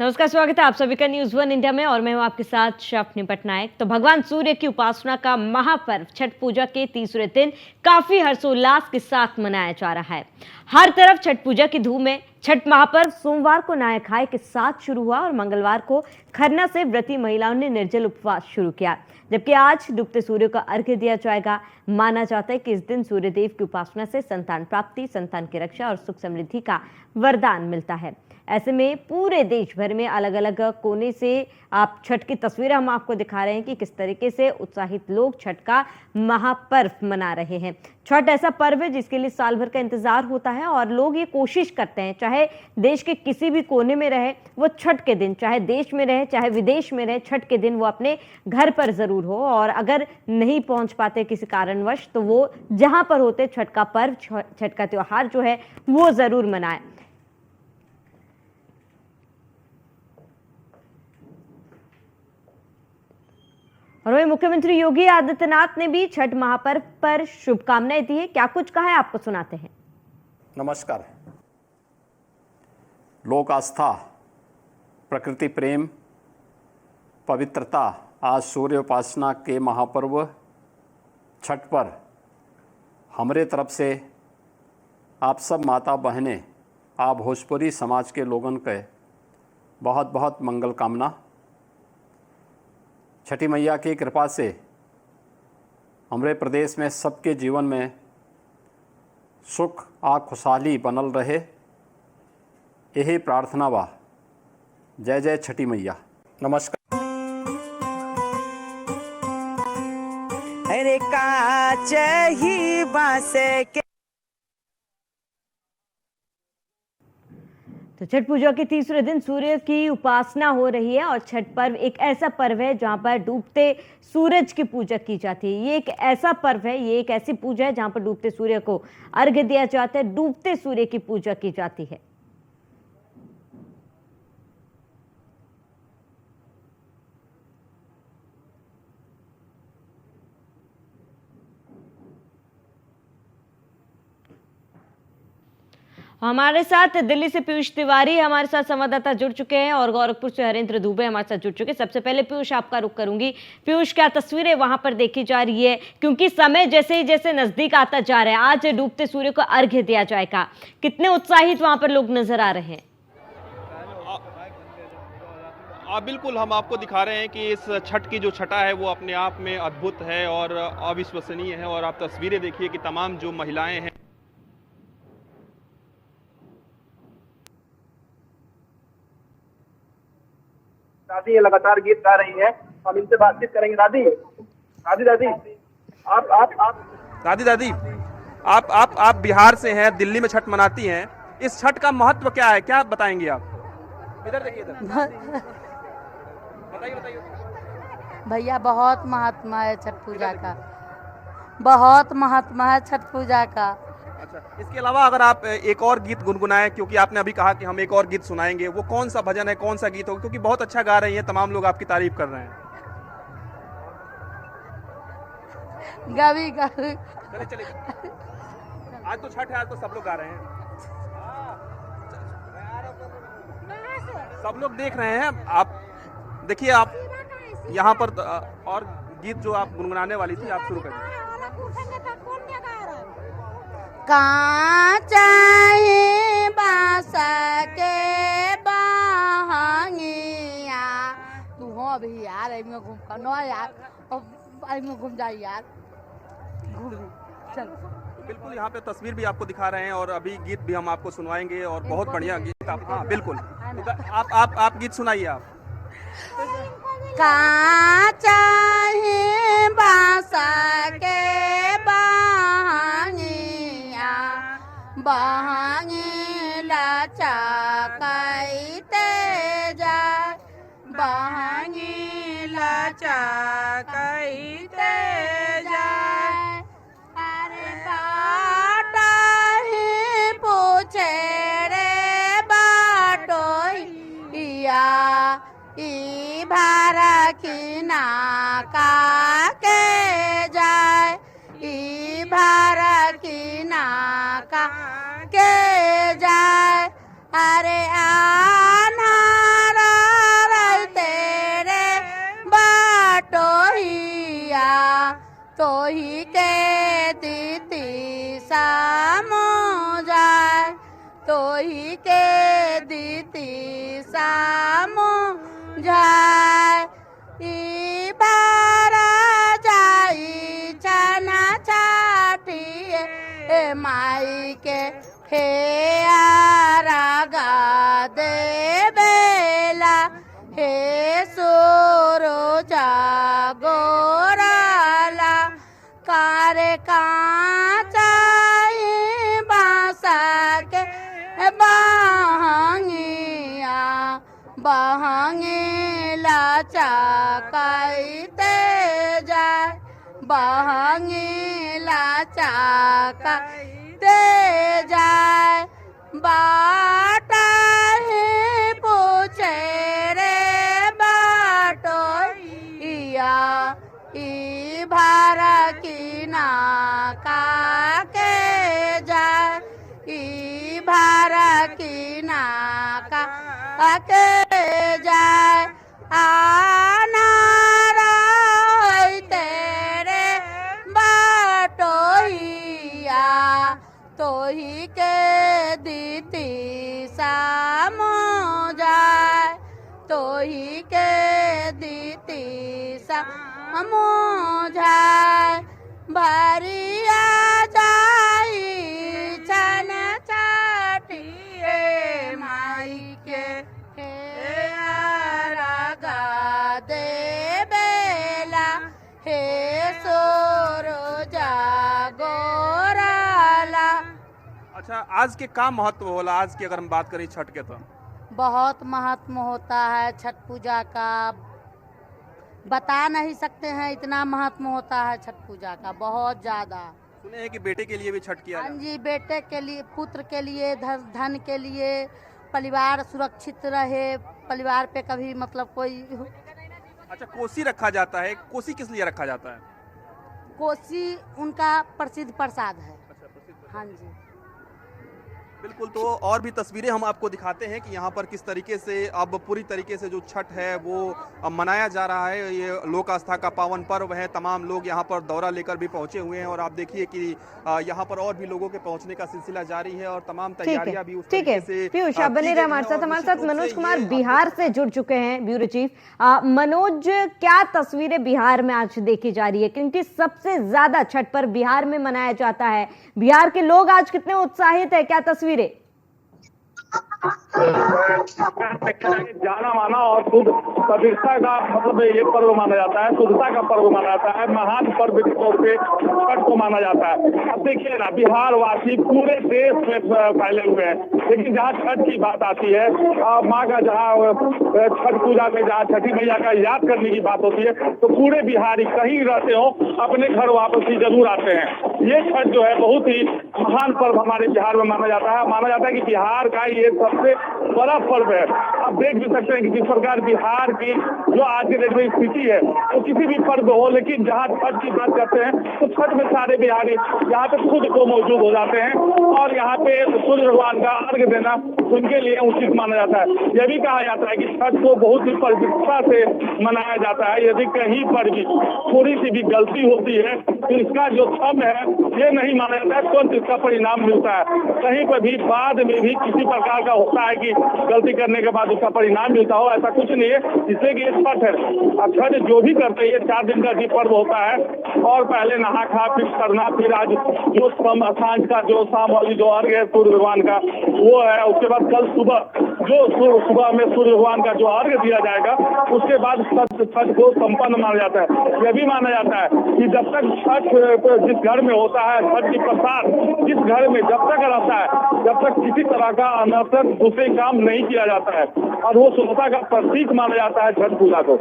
नमस्कार, स्वागत है आप सभी का न्यूज वन इंडिया में और मैं हूं आपके साथ शफनी पटनायक। तो भगवान सूर्य की उपासना का महापर्व छठ पूजा के तीसरे दिन काफी हर्षोल्लास के साथ मनाया जा रहा है। हर तरफ छठ पूजा की धूम है। छठ महापर्व सोमवार को नहाय खाए के साथ शुरू हुआ और मंगलवार को खरना से व्रती महिलाओं ने निर्जल उपवास शुरू किया, जबकि आज डूबते सूर्य का अर्घ्य दिया जाएगा। माना जाता है कि इस दिन सूर्य देव की उपासना से संतान प्राप्ति, संतान की रक्षा और सुख समृद्धि का वरदान मिलता है। ऐसे में पूरे देश भर में अलग अलग कोने से आप छठ की तस्वीरें हम आपको दिखा रहे हैं कि किस तरीके से उत्साहित लोग छठ का महापर्व मना रहे हैं। छठ ऐसा पर्व है जिसके लिए साल भर का इंतजार होता है और लोग ये कोशिश करते हैं, चाहे देश के किसी भी कोने में रहे, वो छठ के दिन, चाहे देश में रहे चाहे विदेश में रहे, छठ के दिन वो अपने घर पर जरूर हो और अगर नहीं पहुंच पाते किसी कारणवश तो वो जहां पर होते छठ का पर्व, छठ का त्योहार जो है वो जरूर मनाए। और वहीं मुख्यमंत्री योगी आदित्यनाथ ने भी छठ महापर्व पर शुभकामनाएं दी है। क्या कुछ कहा है आपको सुनाते हैं। नमस्कार। लोक आस्था, प्रकृति प्रेम, पवित्रता, आज सूर्य उपासना के महापर्व छठ पर हमारे तरफ से आप सब माता बहनें, आप भोजपुरी समाज के लोगों के बहुत बहुत मंगल कामना। छठी मैया की कृपा से हमारे प्रदेश में सबके जीवन में सुख आ खुशहाली बनल रहे, यही प्रार्थना बा। जय जय छठी मैया। नमस्कार। अरे काच ही बांस के। तो छठ पूजा के तीसरे दिन सूर्य की उपासना हो रही है और छठ पर्व एक ऐसा पर्व है जहां पर डूबते सूरज की पूजा की जाती है। ये एक ऐसा पर्व है, ये एक ऐसी पूजा है जहां पर डूबते सूर्य को अर्घ्य दिया जाता है, डूबते सूर्य की पूजा की जाती है। हमारे साथ दिल्ली से पीयूष तिवारी हमारे साथ संवाददाता जुड़ चुके हैं और गोरखपुर से हरेंद्र दुबे हमारे साथ जुड़ चुके हैं। सबसे पहले पीयूष, आपका रुख करूंगी। पीयूष, क्या तस्वीरें वहां पर देखी जा रही है, क्योंकि समय जैसे जैसे नजदीक आता जा रहा है, आज डूबते सूर्य को अर्घ्य दिया जाएगा, कितने उत्साहित वहां पर लोग नजर आ रहे हैं? बिल्कुल, हम आपको दिखा रहे हैं कि इस छठ की जो छटा है वो अपने आप में अद्भुत है और अविश्वसनीय है। और आप तस्वीरें देखिए कि तमाम जो महिलाएं हैं दादी ये लगातार गीत गा रही है। हम इनसे बातचीत करेंगे। दादी दादी दादी आप बिहार से हैं, दिल्ली में छठ मनाती हैं। इस छठ का महत्व क्या है, क्या बताएंगे आप? इधर देखिए, इधर बताइए। भैया बहुत महात्मा है छठ पूजा का, बहुत महात्मा है छठ पूजा का। अच्छा, इसके अलावा अगर आप एक और गीत गुनगुनाएं, क्योंकि आपने अभी कहा कि हम एक और गीत सुनाएंगे, वो कौन सा भजन है, कौन सा गीत होगा? क्योंकि बहुत अच्छा गा रही हैं, तमाम लोग आपकी तारीफ कर रहे हैं। चले आज तो छठ है, आज तो सब लोग गा रहे हैं, सब लोग देख रहे हैं। आप देखिए, आप यहाँ पर और गीत जो आप गुनगुनाने वाली थी, आप शुरू करिए। कांचा ही बांस के बहंगिया। तू हो अभी यार, में घूम कर नो यार, में घूम जा यार, घूम चल। बिल्कुल, यहाँ पे तस्वीर भी आपको दिखा रहे हैं और अभी गीत भी हम आपको सुनवाएंगे और बहुत बढ़िया गीत। हाँ बिल्कुल, आप गीत सुनाइए। आप कांचा ही बांस के बहंगी लचकते जाए, बहंगी लचकते जाए। अरे बाटा ही पूछे रे बाटोइया, ई भारा की नाका के जाए, ई भारा की नाका के जाए। अरे आन्हारा ही के दीती सामो जाए, तो ही के दीती सामो जाए। ई बारा जाई चना चाटिए ए माई के हे आरागा दे बेला, हे सोरो जागोराला कारे काचाई बासा के बहंगिया बहंगिला चाकाईते जाए, बहंगिला चाकाईते जाए। बाटा ही पूछे रे बाटोइया, ई भारा की नाका के जाए, ई भारा की नाका के जाए। आना रही तेरे बाटोइया, तो ही के दीती सामो जाए, तो ही के दीती सामो जाए। भरिया जाई छन चाटिए माई के हे आरागा दे बेला, हे सोरो जागोराला। अच्छा, आज के का महत्व होला? आज की अगर हम बात करें छठ के, तो बहुत महत्व होता है छठ पूजा का, बता नहीं सकते हैं, इतना महत्व होता है छठ पूजा का, बहुत ज़्यादा। सुने हैं कि बेटे के लिए भी छठ किया हाँ जाता है। जी, बेटे के लिए, पुत्र के लिए, धन के लिए, परिवार सुरक्षित रहे, परिवार पे कभी मतलब कोई। अच्छा, कोसी रखा जाता है, कोसी किस लिए रखा जाता है? कोसी उनका प्रसिद्ध प्रसाद है। हाँ जी, बिल्कुल। तो और भी तस्वीरें हम आपको दिखाते हैं कि यहाँ पर किस तरीके से अब पूरी तरीके से जो छठ है वो मनाया जा रहा है। ये लोक आस्था का पावन पर्व है, तमाम लोग यहाँ पर दौरा लेकर भी पहुंचे हुए हैं और आप देखिए कि यहाँ पर और भी लोगों के पहुंचने का सिलसिला जारी है और तमाम तैयारियां भी उस तरीके से। पीयूष, आप बने रहे हमारे साथ मनोज कुमार बिहार से जुड़ चुके हैं, ब्यूरो चीफ। मनोज, क्या तस्वीरें बिहार में आज देखी जा रही है, क्योंकि सबसे ज्यादा छठ पर्व बिहार में मनाया जाता है, बिहार के लोग आज कितने उत्साहित है, क्या तस्वीरें? जाना माना और शुद्ध पवित्रता का मतलब ये पर्व माना जाता है, शुद्धता का पर्व माना जाता है, महान पर्व के तौर पे छठ को माना जाता है। अब देखिए ना, बिहार वासी पूरे देश में फैले हुए हैं, लेकिन जहाँ छठ की बात आती है, माँ का जहाँ छठ पूजा में जहाँ छठी मैया का याद करने की बात होती है, तो पूरे बिहारी कहीं रहते हो अपने घर वापसी जरूर आते हैं। ये छठ जो है बहुत ही महान पर्व हमारे बिहार में माना जाता है। माना जाता है कि बिहार का ये सबसे बड़ा पर्व है। आप देख भी सकते हैं कि जिस प्रकार बिहार की जो आज के डेट में स्थिति है, तो किसी भी पर्व हो, लेकिन जहाँ छठ की बात करते हैं तो छठ में सारे बिहारी यहाँ पे खुद को मौजूद हो जाते हैं और यहाँ पे सूर्य भगवान का अर्घ देना उनके लिए उचित माना जाता है। यह भी कहा जाता है कि छठ को बहुत ही पवित्रता से मनाया जाता है। यदि कहीं पर भी थोड़ी सी भी गलती होती है तो इसका जो क्षम है ये नहीं माना जाता है, तुरंत इसका परिणाम मिलता है। कहीं पर भी बाद में भी किसी प्रकार का होता है कि गलती करने के बाद उसका परिणाम मिलता हो, ऐसा कुछ नहीं है, जिससे कि ये छठ है। अब छठ जो भी करते हैं, ये 4 दिन का भी पर्व होता है और पहले नहा खा फिर करना, फिर आज जो सांझ का जो शाम वाली जो अर्घ है सूर्य भगवान का वो है, उसके बाद कल सुबह जो सुबह में सूर्य भगवान का जो अर्घ दिया जाएगा, उसके बाद छठ को संपन्न माना जाता है। यह भी माना जाता है कि जब तक छठ जिस घर में होता है, छठ की प्रसाद जिस घर में जब तक रहता है, जब तक किसी तरह का अनर्थ दूसरे काम नहीं किया जाता है और वो शुद्धता का प्रतीक माना जाता है छठ पूजा को।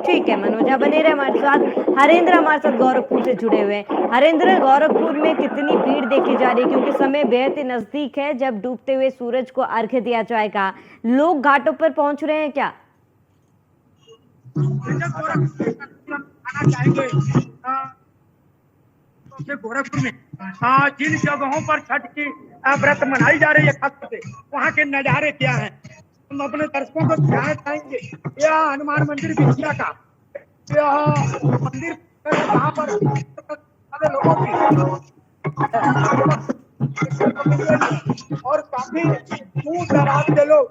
ठीक है मनोज, आप बने रहे हमारे साथ। हरेंद्र हमारे साथ गोरखपुर से जुड़े हुए हैं। हरेंद्र, गोरखपुर में कितनी भीड़ देखी जा रही है, क्योंकि समय बेहद ही नजदीक है जब डूबते हुए सूरज को अर्घ्य दिया जाएगा, लोग घाटों पर पहुंच रहे हैं क्या? गोरखपुर में जिन जगहों पर छठ की व्रत मनाई जा रही है, खास करके वहाँ के नजारे क्या हैं, हम अपने दर्शकों को दिखाना चाहेंगे। यह हनुमान मंदिर बिछिया का यह मंदिर यहाँ पर सारे लोगों की और काफी दूर दराज के लोग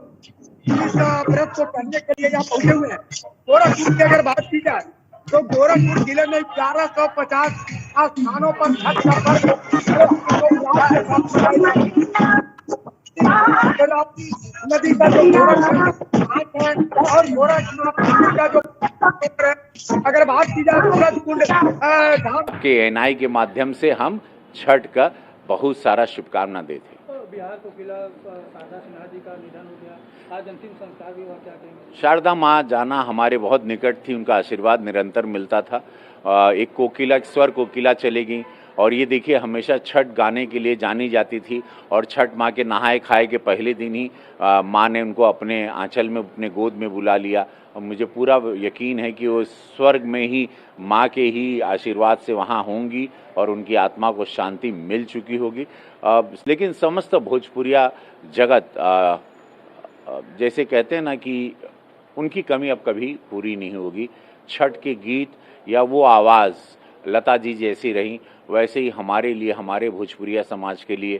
इस व्रत को करने के लिए यहाँ पहुंचे हुए हैं। गोरखपुर की अगर बात की जाए तो गोरखपुर जिले में 1150 स्थानों पर छठ का पर्व नदी का जो गोरखनाथ है और गोरखनाथ का जो अगर बात की जाए सूरज कुंड धाम के एनआई के माध्यम से हम छठ का बहुत सारा शुभकामना देते हैं। बिहार को किला शारदा सिन्हा जी का निधन हो गया, आज अंतिम संस्कार भी हुआ, क्या कहेंगे? शारदा माँ जाना हमारे बहुत निकट थी, उनका आशीर्वाद निरंतर मिलता था। एक कोकिला, स्वर कोकिला चली गई और ये देखिए हमेशा छठ गाने के लिए जानी जाती थी और छठ माँ के नहाए खाए के पहले दिन ही माँ ने उनको अपने आंचल में, अपने गोद में बुला लिया और मुझे पूरा यकीन है कि वो स्वर्ग में ही माँ के ही आशीर्वाद से वहाँ होंगी और उनकी आत्मा को शांति मिल चुकी होगी। लेकिन समस्त भोजपुरिया जगत जैसे कहते हैं ना कि उनकी कमी अब कभी पूरी नहीं होगी। छठ के गीत या वो आवाज़ लता जी जैसी रहीं, वैसे ही हमारे लिए, हमारे भोजपुरिया समाज के लिए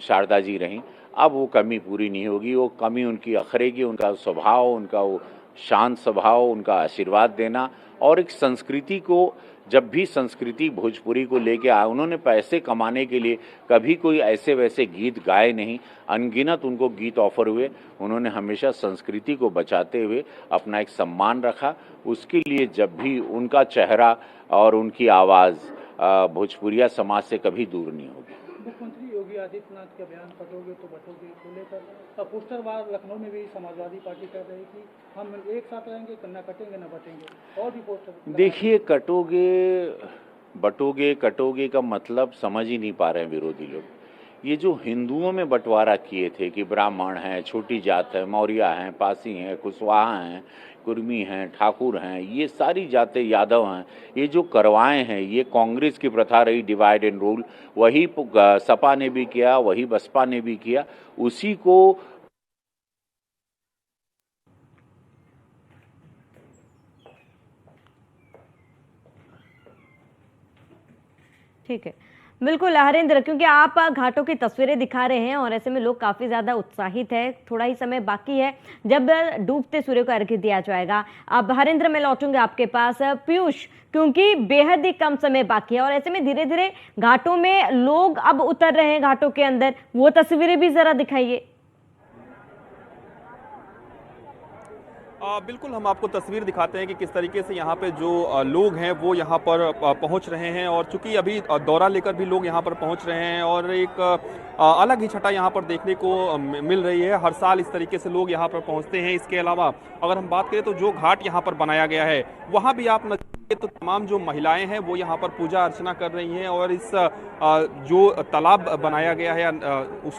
शारदा जी रहीं। अब वो कमी पूरी नहीं होगी, वो कमी उनकी अखरेगी। उनका स्वभाव, उनका वो शांत स्वभाव, उनका आशीर्वाद देना और एक संस्कृति को, जब भी संस्कृति भोजपुरी को लेके आए, उन्होंने पैसे कमाने के लिए कभी कोई ऐसे वैसे गीत गाए नहीं। अनगिनत उनको गीत ऑफर हुए, उन्होंने हमेशा संस्कृति को बचाते हुए अपना एक सम्मान रखा। उसके लिए जब भी उनका चेहरा और उनकी आवाज़ भोजपुरिया समाज से कभी दूर नहीं होगी। मुख्यमंत्री योगी आदित्यनाथ का बयान पढ़ोगे तो बटोगे को लेकर पोस्टर वार लखनऊ में भी समाजवादी पार्टी कह रही है कि हम एक साथ रहेंगे, न कटेंगे न बटेंगे, और भी पोस्टर। देखिए, कटोगे का मतलब समझ ही नहीं पा रहे हैं विरोधी लोग। ये जो हिंदुओं में बंटवारा किए थे कि ब्राह्मण हैं, छोटी जात है, मौर्य हैं, पासी हैं, कुशवाहा हैं, कुर्मी हैं, ठाकुर हैं, ये सारी जातें यादव हैं, ये जो करवाए हैं, ये कांग्रेस की प्रथा रही, डिवाइड एंड रूल। वही सपा ने भी किया, वही बसपा ने भी किया, उसी को। ठीक है, बिल्कुल हरेंद्र, क्योंकि आप घाटों की तस्वीरें दिखा रहे हैं और ऐसे में लोग काफ़ी ज़्यादा उत्साहित है। थोड़ा ही समय बाकी है जब डूबते सूर्य को अर्घ्य दिया जाएगा। अब हरेंद्र, मैं लौटूंगा आपके पास। पीयूष, क्योंकि बेहद ही कम समय बाकी है और ऐसे में धीरे धीरे घाटों में लोग अब उतर रहे हैं, घाटों के अंदर, वो तस्वीरें भी ज़रा दिखाइए। बिल्कुल, हम आपको तस्वीर दिखाते हैं कि किस तरीके से यहाँ पे जो लोग हैं वो यहाँ पर पहुँच रहे हैं। और चूंकि अभी दौरा लेकर भी लोग यहाँ पर पहुँच रहे हैं और एक अलग ही छटा यहाँ पर देखने को मिल रही है। हर साल इस तरीके से लोग यहाँ पर पहुँचते हैं। इसके अलावा अगर हम बात करें तो जो घाट यहाँ पर बनाया गया है वहाँ भी आप तो तमाम जो महिलाएं हैं वो यहाँ पर पूजा अर्चना कर रही हैं और इस जो तालाब बनाया गया है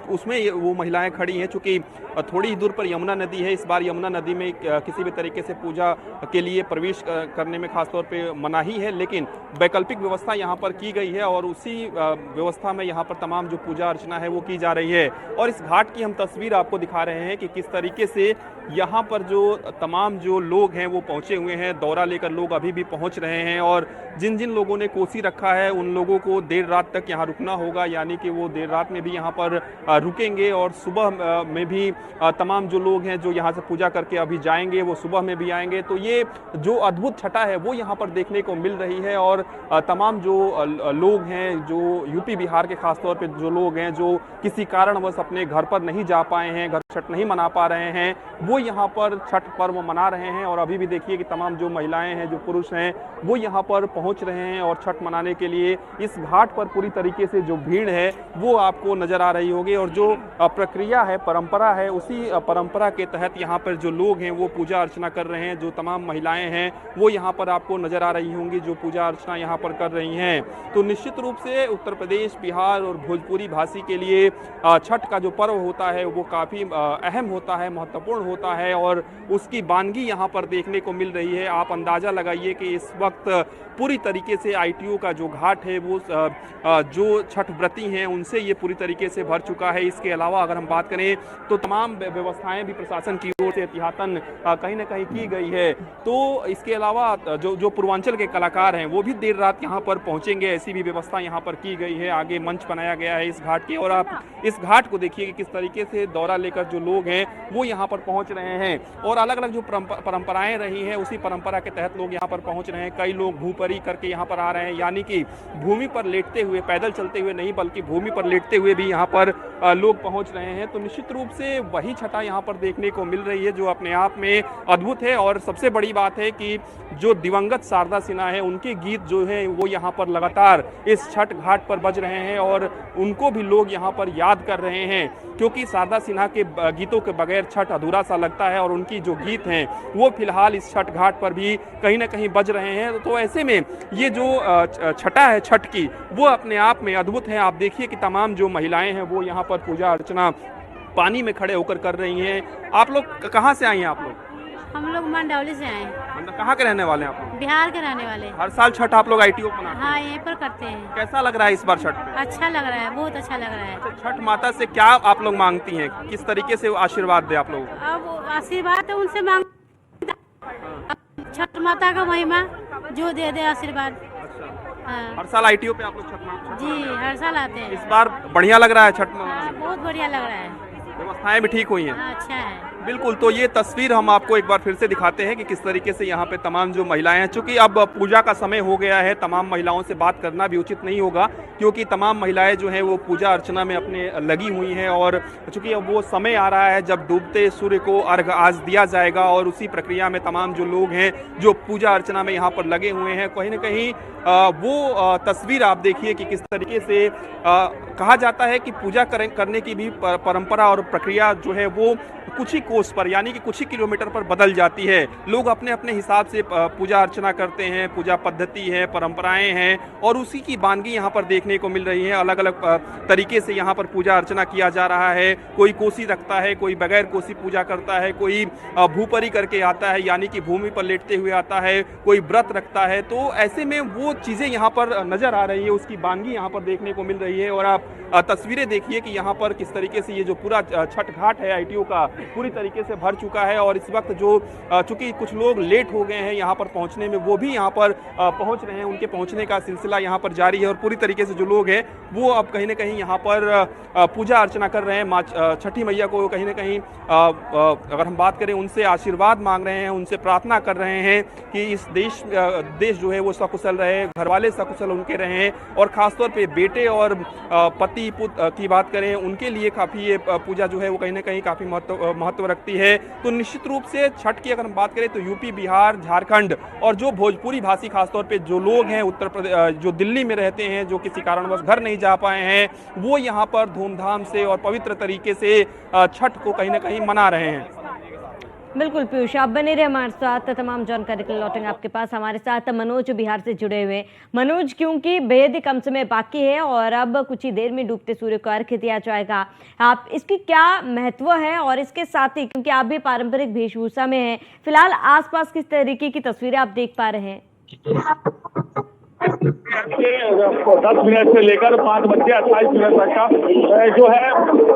उसमें वो महिलाएं खड़ी हैं। चूँकि थोड़ी ही दूर पर यमुना नदी है, इस बार यमुना नदी में किसी भी तरीके से पूजा के लिए प्रवेश करने में खासतौर पे मनाही है, लेकिन वैकल्पिक व्यवस्था यहाँ पर की गई है और उसी व्यवस्था में यहाँ पर तमाम जो पूजा अर्चना है वो की जा रही है। और इस घाट की हम तस्वीर आपको दिखा रहे हैं कि किस तरीके से यहाँ पर जो तमाम जो लोग हैं वो पहुँचे हुए हैं। दौरा लेकर लोग अभी भी पहुँच रहे हैं और जिन जिन लोगों ने कोसी रखा है उन लोगों को देर रात तक यहाँ रुकना होगा, यानी कि वो देर रात में भी यहाँ पर रुकेंगे और सुबह में भी तमाम जो लोग हैं जो यहाँ से पूजा करके अभी जाएंगे वो सुबह में भी आएंगे। तो ये जो अद्भुत छटा है वो यहाँ पर देखने को मिल रही है और तमाम जो लोग हैं, जो यूपी बिहार के खासतौर पे जो लोग हैं जो किसी कारणवश अपने घर पर नहीं जा पाए हैं, घर छठ नहीं मना पा रहे हैं, वो यहाँ पर छठ पर्व मना रहे हैं। और अभी भी देखिए कि तमाम जो महिलाएं हैं, जो पुरुष हैं, वो यहाँ पर पहुँच रहे हैं और छठ मनाने के लिए। इस घाट पर पूरी तरीके से जो भीड़ है वो आपको नजर आ रही होगी और जो प्रक्रिया है, परंपरा है, उसी परंपरा के तहत यहाँ पर जो लोग हैं वो पूजा अर्चना कर रहे हैं। जो तमाम महिलाएं हैं वो यहाँ पर आपको नजर आ रही होंगी जो पूजा अर्चना यहाँ पर कर रही हैं। तो निश्चित रूप से उत्तर प्रदेश, बिहार और भोजपुरी भाषी के लिए छठ का जो पर्व होता है वो काफ़ी अहम होता है, महत्वपूर्ण होता है और उसकी वानगी यहाँ पर देखने को मिल रही है। आप अंदाज़ा लगाइए कि इस वक्त पूरी तरीके से ITO का जो घाट है वो जो छठ व्रती हैं उनसे ये पूरी तरीके से भर चुका है। इसके अलावा अगर हम बात करें तो तमाम व्यवस्थाएं भी प्रशासन की ओर से एहतियातन कहीं ना कहीं की गई है। तो इसके अलावा जो पूर्वांचल के कलाकार हैं वो भी देर रात यहाँ पर पहुँचेंगे, ऐसी भी व्यवस्था यहाँ पर की गई है। आगे मंच बनाया गया है इस घाट के, और आप इस घाट को देखिए कि किस तरीके से दौरा लेकर जो लोग हैं वो यहाँ पर पहुँच रहे हैं, और अलग अलग जो परंपराएं रही हैं उसी परंपरा के तहत लोग यहाँ पर पहुँच रहे हैं। कई लोग भूपरी करके यहाँ पर आ रहे हैं, यानी कि भूमि पर लेटते हुए, पैदल चलते हुए नहीं बल्कि भूमि पर लेटते हुए भी यहाँ पर लोग पहुँच रहे हैं। तो निश्चित रूप से वही छठा यहाँ पर देखने को मिल रही है जो अपने आप में अद्भुत है। और सबसे बड़ी बात है कि जो दिवंगत शारदा सिन्हा है उनके गीत जो है वो यहाँ पर लगातार इस छठ घाट पर बज रहे हैं, और उनको भी लोग यहाँ पर याद कर रहे हैं, क्योंकि शारदा सिन्हा के गीतों के बगैर छठ अधूरा सा लगता है, और उनकी जो गीत हैं वो फिलहाल इस छठ घाट पर भी कहीं ना कहीं बज रहे हैं। तो ऐसे में ये जो छठा है छठ की वो अपने आप में अद्भुत है। आप देखिए कि तमाम जो महिलाएं हैं वो यहाँ पर पूजा अर्चना पानी में खड़े होकर कर रही हैं। आप लोग कहाँ से आई हैं? आप लोग? हम लोग मंडौली से आए हैं। मतलब कहाँ के रहने वाले हैं आप लोग? बिहार के रहने वाले। हर साल छठ आप लोग ITO मनाते हैं? हाँ, यहीं पर करते हैं। कैसा लग रहा है इस बार छठ पे? अच्छा लग रहा है, बहुत अच्छा लग रहा है। अच्छा, छठ माता से क्या आप लोग मांगती हैं, किस तरीके से आशीर्वाद दे आप लोगों को? अब आशीर्वाद तो उनसे मांग, छठ माता का महिमा जो दे दे आशीर्वाद। हाँ। हर साल ITO पे आप लोग छठ मानते हैं? जी, हर साल आते हैं। इस बार बढ़िया लग रहा है छठ हाँ, बहुत बढ़िया लग रहा है। व्यवस्थाएं भी ठीक हुई हैं? हाँ, अच्छा है। बिल्कुल। तो ये तस्वीर हम आपको एक बार फिर से दिखाते हैं कि किस तरीके से यहाँ पे तमाम जो महिलाएं हैं, चूंकि अब पूजा का समय हो गया है, तमाम महिलाओं से बात करना भी उचित नहीं होगा, क्योंकि तमाम महिलाएं जो हैं वो पूजा अर्चना में अपने लगी हुई हैं, और चूंकि अब वो समय आ रहा है जब डूबते सूर्य को अर्घ आज दिया जाएगा, और उसी प्रक्रिया में तमाम जो लोग हैं जो पूजा अर्चना में यहाँ पर लगे हुए हैं, कहीं ना कहीं वो तस्वीर आप देखिए कि किस तरीके से कहा जाता है कि पूजा करने की भी परंपरा और प्रक्रिया जो है वो कुछ ही कोस पर, यानी कि कुछ ही किलोमीटर पर बदल जाती है। लोग अपने अपने हिसाब से पूजा अर्चना करते हैं, पूजा पद्धति है, परंपराएं हैं, और उसी की वानगी यहाँ पर देखने को मिल रही है। अलग अलग तरीके से यहाँ पर पूजा अर्चना किया जा रहा है। कोई कोसी रखता है, कोई बगैर कोसी पूजा करता है, कोई भूपरी करके आता है, यानी कि भूमि पर लेटते हुए आता है, कोई व्रत रखता है। तो ऐसे में वो चीज़ें यहाँ पर नज़र आ रही है, उसकी वानगी यहाँ पर देखने को मिल रही है। और आप तस्वीरें देखिए कि यहाँ पर किस तरीके से ये जो पूरा छठ घाट है ITO का पूरी तरीके से भर चुका है, और इस वक्त जो चूंकि कुछ लोग लेट हो गए हैं यहाँ पर पहुँचने में, वो भी यहाँ पर पहुँच रहे हैं, उनके पहुँचने का सिलसिला यहाँ पर जारी है, और पूरी तरीके से जो लोग हैं वो अब कहीं ना कहीं यहाँ पर पूजा अर्चना कर रहे हैं। माँ छठी मैया को कहीं ना कहीं अगर हम बात करें उनसे आशीर्वाद मांग रहे हैं, उनसे प्रार्थना कर रहे हैं कि इस देश जो है वो सकुशल रहे, घर वाले सकुशल उनके रहें, और ख़ासतौर पे बेटे और पति पुत्र की बात करें उनके लिए काफ़ी ये पूजा जो है वो कहीं ना कहीं काफ़ी महत्व रखती है। तो निश्चित रूप से छठ की अगर हम बात करें तो यूपी, बिहार, झारखंड और जो भोजपुरी भाषी खासतौर पे जो लोग हैं उत्तर प्रदेश, जो दिल्ली में रहते हैं, जो किसी कारणवश घर नहीं जा पाए हैं, वो यहाँ पर धूमधाम से और पवित्र तरीके से छठ को कहीं ना कहीं मना रहे हैं। बिल्कुल पीयूष, आप बने रहे हमारे साथ, तमाम जानकारी के लिए लौटेंगे आपके पास। हमारे साथ मनोज बिहार से जुड़े हुए। मनोज, क्योंकि बेहद ही कम समय बाकी है और अब कुछ ही देर में डूबते सूर्य को अर्घ्य दिया जाएगा, आप इसकी क्या महत्व है, और इसके साथ ही क्योंकि आप भी पारंपरिक वेशभूषा में हैं, फिलहाल आसपास किस तरीके की तस्वीरें आप देख पा रहे हैं? 10 मिनट से लेकर 5:28 तक का जो है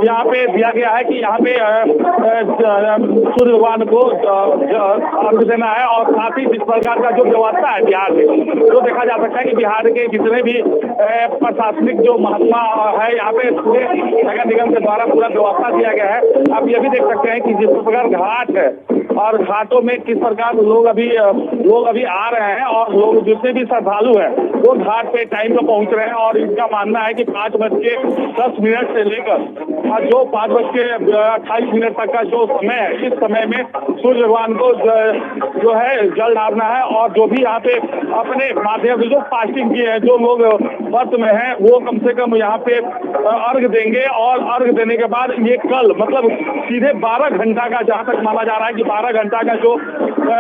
यहाँ पे दिया गया है कि यहाँ पे सूर्य भगवान को अर्घ देना है। और साथ ही जिस प्रकार का जो व्यवस्था है बिहार में, तो देखा जा सकता है कि बिहार के जितने भी प्रशासनिक जो महात्मा है यहाँ पे पूरे नगर निगम के द्वारा पूरा व्यवस्था दिया गया है। आप ये भी देख सकते हैं कि जिस प्रकार घाट है और घाटों में किस प्रकार लोग अभी आ रहे हैं, और लोग जितने भी श्रद्धालु हैं वो घाट पे टाइम पे पहुंच रहे हैं। और इनका मानना है कि 5:10 से लेकर जो 5:28 तक का जो समय है, इस समय में सूर्य भगवान को जो है जल डालना है। और जो भी यहाँ पे अपने माध्यम से जो फास्टिंग किए हैं, जो लोग व्रत में हैं, वो कम से कम यहाँ पे अर्घ देंगे। और अर्घ देने के बाद ये कल मतलब सीधे 12 घंटा का, जहाँ तक माना जा रहा है कि 12 घंटा का जो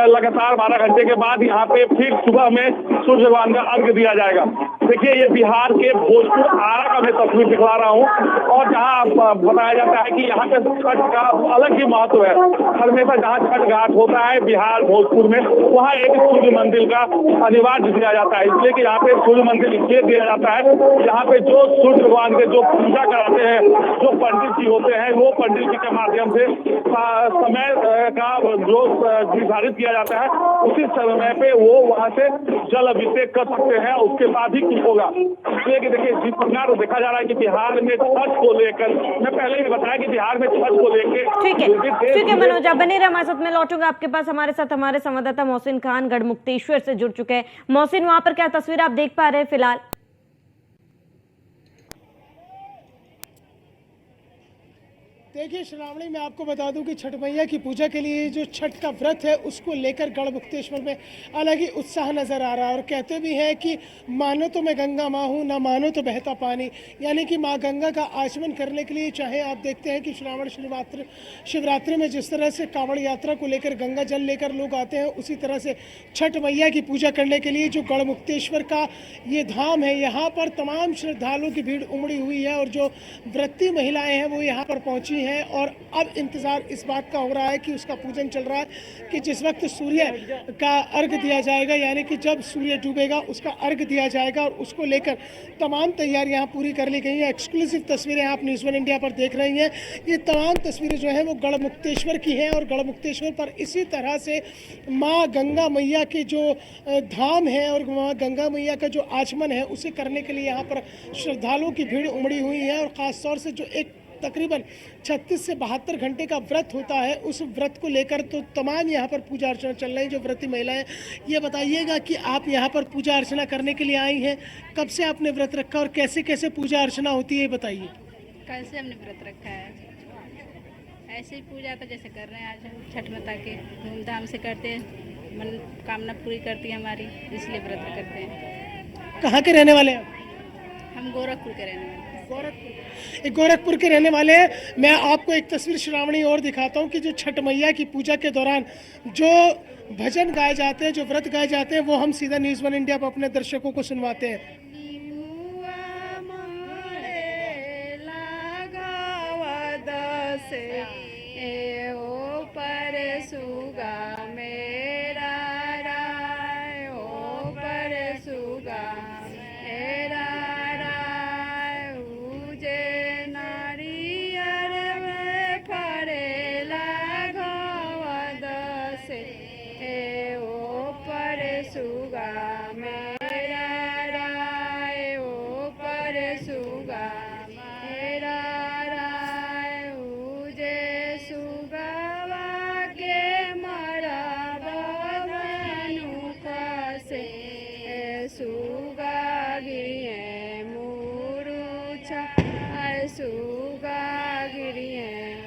लगातार 12 घंटे के बाद यहाँ पे फिर सुबह में सूर्य भगवान का अर्घ दिया जाएगा। देखिए ये बिहार के भोजपुर आरा का मैं तस्वीर दिखला रहा हूँ और जहाँ बताया जाता है कि यहाँ पे छठ का अलग ही महत्व है। हमेशा जहाँ छठ घाट होता है बिहार भोजपुर में, वहाँ एक सूर्य मंदिर का अनिवार्य दिया जाता है, इसलिए कि यहाँ पे सूर्य मंदिर इसलिए दिया जाता है, यहाँ पे जो सूर्य भगवान के जो पूजा कराते हैं, जो पंडित जी होते हैं, वो पंडित जी के माध्यम से समय का जो निर्धारित किया जाता है, उसी समय पे वो वहाँ से जल अभिषेक कर सकते हैं, उसके बाद ही कुछ होगा। इसलिए कि देखिए जिस प्रकार देखा जा रहा है कि बिहार में छठ को लेकर, मैं पहले भी बताया कि बिहार में छठ को लेकर ठीक है मनोज, आप बने रहे हमारे साथ। मैं लौटूंगा आपके पास। हमारे साथ हमारे संवाददाता मोहसिन खान गढ़मुक्तेश्वर से जुड़ चुके हैं। मोहसिन, वहां पर क्या तस्वीर आप देख पा रहे हैं फिलहाल? देखिए श्रावणी, मैं आपको बता दूं कि छठ मैया की पूजा के लिए जो छठ का व्रत है उसको लेकर गढ़मुक्तेश्वर में अलग ही उत्साह नज़र आ रहा है। और कहते भी हैं कि मानो तो मैं गंगा माँ हूँ, ना मानो तो बहता पानी, यानी कि माँ गंगा का आचमन करने के लिए चाहे आप देखते हैं कि श्रावण शिवरात्रि में जिस तरह से कांवड़ यात्रा को लेकर गंगा जल लेकर लोग आते हैं, उसी तरह से छठ मैया की पूजा करने के लिए जो गढ़मुक्तेश्वर का ये धाम है, यहाँ पर तमाम श्रद्धालुओं की भीड़ उमड़ी हुई है और जो व्रती महिलाएँ हैं वो यहाँ पर पहुँची हैं। और अब इंतजार इस बात का हो रहा है कि उसका पूजन चल रहा है कि जिस वक्त सूर्य का अर्घ दिया जाएगा, यानी कि जब सूर्य डूबेगा उसका अर्घ दिया जाएगा, और उसको लेकर तमाम तैयारियां पूरी कर ली गई हैं। एक्सक्लूसिव तस्वीरें आप न्यूज़ 1 इंडिया पर देख रही हैं। ये तमाम तस्वीरें जो हैं वो गढ़मुक्तेश्वर की हैं और गढ़मुक्तेश्वर पर इसी तरह से माँ गंगा मैया के जो धाम है और माँ गंगा मैया का जो आचमन है उसे करने के लिए यहाँ पर श्रद्धालुओं की भीड़ उमड़ी हुई है। और ख़ासतौर से जो एक तकरीबन 36 से 72 घंटे का व्रत होता है, उस व्रत को लेकर तो तमाम यहाँ पर पूजा अर्चना चल रही है। जो व्रती महिलाएं, ये बताइएगा कि आप यहाँ पर पूजा अर्चना करने के लिए आई हैं, कब से आपने व्रत रखा और कैसे कैसे पूजा अर्चना होती है, बताइए। कल से हमने व्रत रखा है, ऐसे ही पूजा का जैसे कर रहे हैं। आज हम छठ माता के धूमधाम से करते हैं, मन कामना पूरी करती है हमारी, इसलिए व्रत करते हैं। कहाँ के रहने वाले हैं? हम गोरखपुर के रहने वाले। गोरखपुर के रहने वाले हैं। मैं आपको एक तस्वीर श्रावणी और दिखाता हूं कि जो छठ मैया की पूजा के दौरान जो भजन गाए जाते हैं, जो व्रत गाए जाते हैं, वो हम सीधा न्यूज़ 1 इंडिया पर अपने दर्शकों को सुनवाते हैं।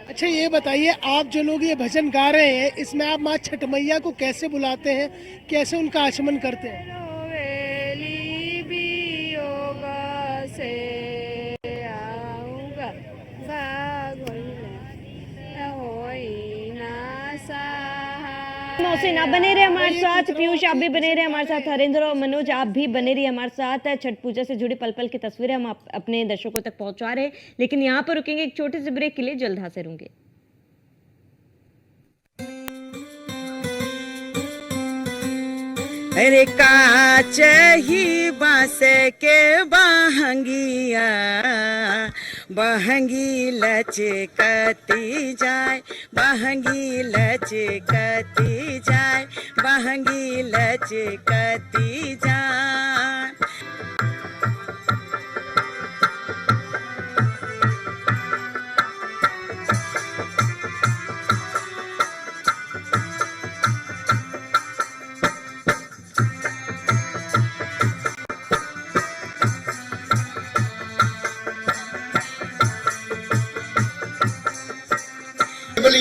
अच्छा ये बताइए, आप जो लोग ये भजन गा रहे हैं, इसमें आप माँ छठ मैया को कैसे बुलाते हैं, कैसे उनका आचमन करते हैं? मोहसिन, आप बने रहे हमारे साथ। पीयूष, आप भी बने रहे हमारे साथ। हरेंद्र और मनोज, आप भी बने रहिए हमारे साथ। छठ पूजा से जुड़ी पल पल की तस्वीरें हम अपने दर्शकों तक पहुंचा रहे हैं, लेकिन यहाँ पर रुकेंगे एक छोटे से ब्रेक के लिए, जल्द हाजिर होंगे। अरे काच ही बांस के बहंगिया, बहंगी लचकती जाए, बहंगी लचकती जाए, बहंगी लचकती जाए।